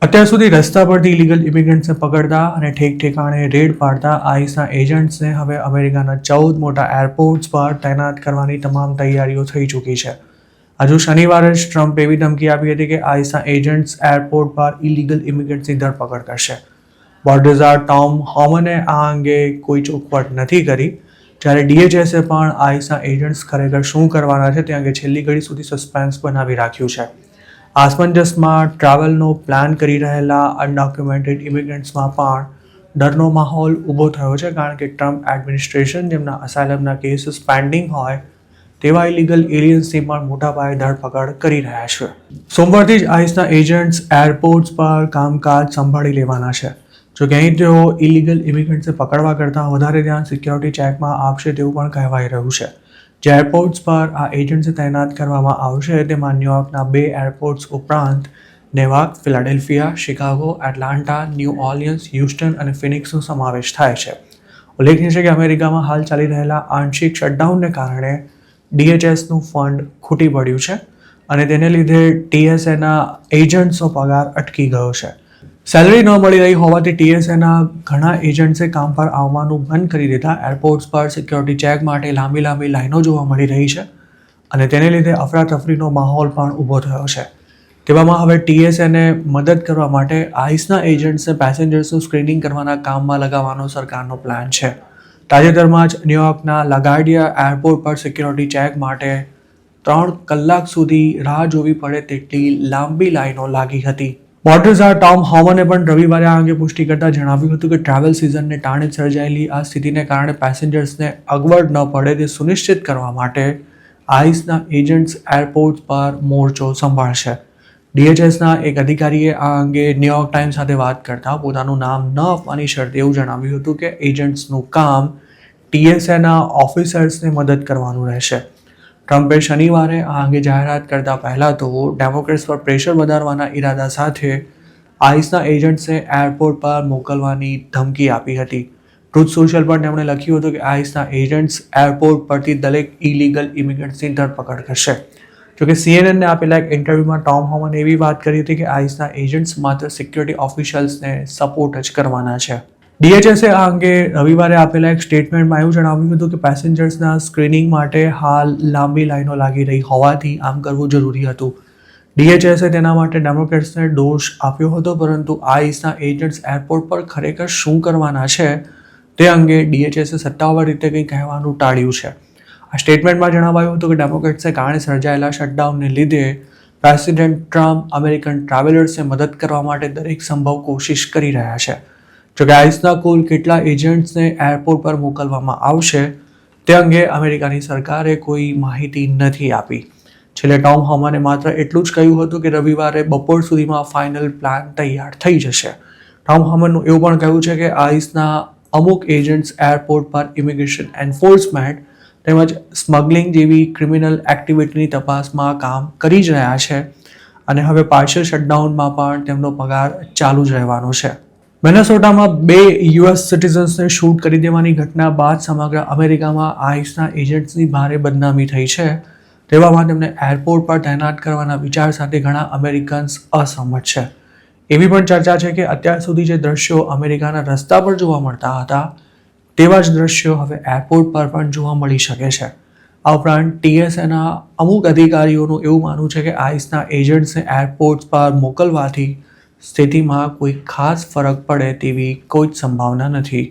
અત્યાર સુધી રસ્તા પરથી ઇલીગલ ઇમિગ્રન્ટ્સને પકડતા અને ઠેક ઠેકાણે રેડ પાડતા આઈસના એજન્ટ્સને હવે અમેરિકાના 14 મોટા એરપોર્ટ્સ પર તૈનાત કરવાની તમામ તૈયારીઓ થઈ ચૂકી છે. હજુ શનિવારે જ ટ્રમ્પે એવી ધમકી આપી હતી કે આઈસના એજન્ટ્સ એરપોર્ટ પર ઇલીગલ ઇમિગ્રન્ટ્સની ધરપકડ કરશે. બોર્ડર ટોમ હોમને આ અંગે કોઈ ચોખવટ નથી કરી, જ્યારે DHSએ પણ આઈસના એજન્ટ્સ ખરેખર શું કરવાના છે તે અંગે છેલ્લી ઘડી સુધી સસ્પેન્સ બનાવી રાખ્યું છે. આસમંજસમાં ટ્રાવેલનો પ્લાન કરી રહેલા અનડોક્યુમેન્ટેડ ઇમિગ્રન્ટ્સમાં પણ ડરનો માહોલ ઊભો થયો છે, કારણ કે ટ્રમ્પ એડમિનિસ્ટ્રેશન જેમના અસાયલમના કેસીસ પેન્ડિંગ હોય તેવા ઇલીગલ એલિયન્સની પણ મોટા પાયે ધરપકડ કરી રહ્યા છે. સોમવારથી જ આઈસના એજન્ટ્સ એરપોર્ટ્સ પર કામકાજ સંભાળી લેવાના છે. જો કે અહીં તેઓ ઇલીગલ ઇમિગ્રન્ટ્સને પકડવા કરતાં વધારે ધ્યાન સિક્યોરિટી ચેકમાં આપશે તેવું પણ કહેવાઈ રહ્યું છે. જે એરપોર્ટ્સ પર આ એજન્ટ્સને તૈનાત કરવામાં આવશે તેમાં ન્યુયોર્કના 2 એરપોર્ટ્સ ઉપરાંત Newark, Philadelphia, Chicago, Atlanta, New Orleans, Houston અને ફિનિક્સનો સમાવેશ થાય છે. ઉલ્લેખનીય છે કે અમેરિકામાં હાલ ચાલી રહેલા આંશિક શટડાઉનને કારણે DHSનું ફંડ ખૂટી પડ્યું છે અને તેને લીધે TSAના એજન્ટ્સનો પગાર અટકી ગયો છે. સેલરી ન મળી રહી હોવાથી TSAના ઘણા એજન્ટ્સે કામ પર આવવાનું બંધ કરી દીધા. એરપોર્ટ્સ પર સિક્યોરિટી ચેક માટે લાંબી લાઈનો જોવા મળી રહી છે અને તેને લીધે અફરાતફરીનો માહોલ પણ ઊભો થયો છે. તેવામાં હવે TSAને મદદ કરવા માટે આઈસના એજન્ટ્સને પેસેન્જર્સનું સ્ક્રીનિંગ કરવાના કામમાં લગાવવાનો સરકારનો પ્લાન છે. તાજેતરમાં જ ન્યુયોર્કના લાગાર્ડિયા એરપોર્ટ પર સિક્યોરિટી ચેક માટે 3 કલાક સુધી રાહ જોવી પડે તેટલી લાંબી લાઈનો લાગી હતી. બોર્ડર ટોમ હોમને પણ રવિવારે આ અંગે પુષ્ટિ કરતા જણાવ્યું હતું કે ટ્રાવેલ સિઝનને ટાણે સર્જાયેલી આ સ્થિતિને કારણે પેસેન્જર્સને અગવડ ન પડે તે સુનિશ્ચિત કરવા માટે આઈસના એજન્ટ્સ એરપોર્ટ પર મોરચો સંભાળશે. DHSના એક અધિકારીએ આ અંગે ન્યુયોર્ક ટાઈમ્સ સાથે વાત કરતા પોતાનું નામ ન આપવાની શરતે એવું જણાવ્યું હતું કે એજન્ટ્સનું કામ TSAના ઓફિસર્સને મદદ કરવાનું રહેશે. ટ્રમ્પે શનિવારે આ અંગે જાહેરાત કરતા પહેલા તો ડેમોક્રેટ્સ પર પ્રેશર વધારવાના ઇરાદા સાથે આઈસના એજન્ટ્સને એરપોર્ટ પર મોકલવાની ધમકી આપી હતી. ટ્રુથ સોશિયલ પર તેમણે લખ્યું હતું કે આઈસના એજન્ટ્સ એરપોર્ટ પરથી દરેક ઇલીગલ ઇમિગ્રન્ટ્સની ધરપકડ કરશે. જોકે CNNને આપેલા એક ઇન્ટરવ્યુમાં ટોમ હોમને એવી વાત કરી હતી કે આઈસના એજન્ટ્સ માત્ર સિક્યોરિટી ઓફિશિયલ્સને સપોર્ટ જ કરવાના છે. DHSએ આ અંગે રવિવારે આપેલા એક સ્ટેટમેન્ટમાં એવું જણાવ્યું હતું કે પેસેન્જર્સના સ્ક્રીનિંગ માટે હાલ લાંબી લાઈનો લાગી રહી હોવાથી આમ કરવું જરૂરી હતું. DHSએ તેના માટે ડેમોક્રેટ્સને દોષ આપ્યો હતો, પરંતુ આઈસના એજન્ટ્સ એરપોર્ટ પર ખરેખર શું કરવાના છે તે અંગે DHSએ સત્તાવાર રીતે કંઈ કહેવાનું ટાળ્યું છે. આ સ્ટેટમેન્ટમાં જણાવાયું હતું કે ડેમોક્રેટ્સે કારણે સર્જાયેલા શટડાઉનને લીધે પ્રેસિડેન્ટ ટ્રમ્પ અમેરિકન ટ્રાવેલર્સને મદદ કરવા માટે દરેક સંભવ કોશિશ કરી રહ્યા છે. જોકે આઈસના કુલ કેટલા એજન્ટ્સને એરપોર્ટ પર મોકલવામાં આવશે તે અંગે અમેરિકાની સરકારે કોઈ માહિતી નથી આપી. છેલ્લે ટોમ હોમને માત્ર એટલું જ કહ્યું હતું કે રવિવારે બપોર સુધીમાં ફાઇનલ પ્લાન તૈયાર થઈ જશે. ટોમ હોમનનું એવું પણ કહ્યું છે કે આઈસના અમુક એજન્ટ્સ એરપોર્ટ પર ઇમિગ્રેશન એન્ફોર્સમેન્ટ તેમજ સ્મગલિંગ જેવી ક્રિમિનલ એક્ટિવિટીની તપાસમાં કામ કરી જ રહ્યા છે અને હવે પાર્શિયલ શટડાઉનમાં પણ તેમનો પગાર ચાલુ જ રહેવાનો છે. મિનેસોટામાં 2 US સિટીઝન્સને શૂટ કરી દેવાની ઘટના બાદ સમગ્ર અમેરિકામાં આઈસના એજન્ટ્સની ભારે બદનામી થઈ છે. તેવામાં તેમને એરપોર્ટ પર તૈનાત કરવાના વિચાર સાથે ઘણા અમેરિકન્સ અસહમત છે. એવી પણ ચર્ચા છે કે અત્યાર સુધી જે દ્રશ્યો અમેરિકાના રસ્તા પર જોવા મળતા હતા તેવા જ દ્રશ્યો હવે એરપોર્ટ પર પણ જોવા મળી શકે છે. આ ઉપરાંત TSAના અમુક અધિકારીઓનું એવું માનવું છે કે આઈસના એજન્ટ્સને એરપોર્ટ પર મોકલવાથી સ્થિતિમાં કોઈ ખાસ ફરક પડે તેવી કોઈ જ સંભાવના નથી.